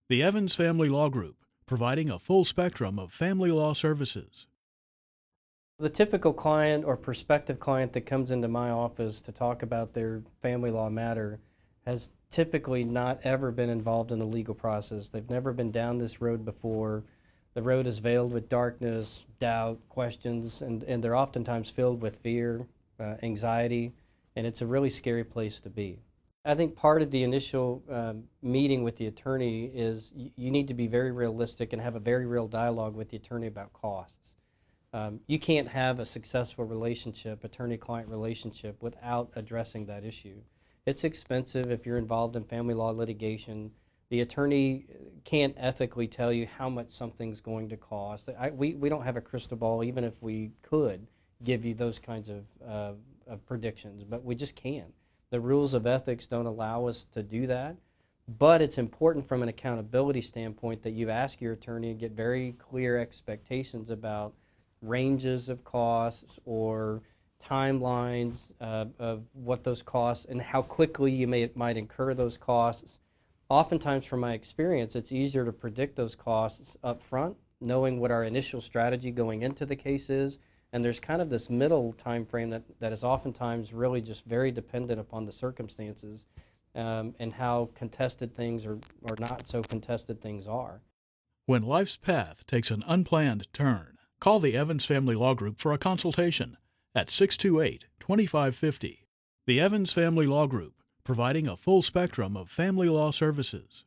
The Evans Family Law Group, providing a full spectrum of family law services. The typical client or prospective client that comes into my office to talk about their family law matter has typically not ever been involved in the legal process. They've never been down this road before. The road is veiled with darkness, doubt, questions, and they're oftentimes filled with fear, anxiety, and it's a really scary place to be. I think part of the initial meeting with the attorney is you need to be very realistic and have a very real dialogue with the attorney about costs. You can't have a successful relationship, attorney-client relationship, without addressing that issue. It's expensive if you're involved in family law litigation. The attorney can't ethically tell you how much something's going to cost. We don't have a crystal ball, even if we could give you those kinds of predictions, but we just can't. The rules of ethics don't allow us to do that, but it's important from an accountability standpoint that you ask your attorney and get very clear expectations about ranges of costs or timelines of what those costs and how quickly you might incur those costs. Oftentimes, from my experience, it's easier to predict those costs up front, knowing what our initial strategy going into the case is, and there's kind of this middle time frame that is oftentimes really just very dependent upon the circumstances and how contested things or not so contested things are. When life's path takes an unplanned turn, call the Evans Family Law Group for a consultation at 628-2550. The Evans Family Law Group, providing a full spectrum of family law services.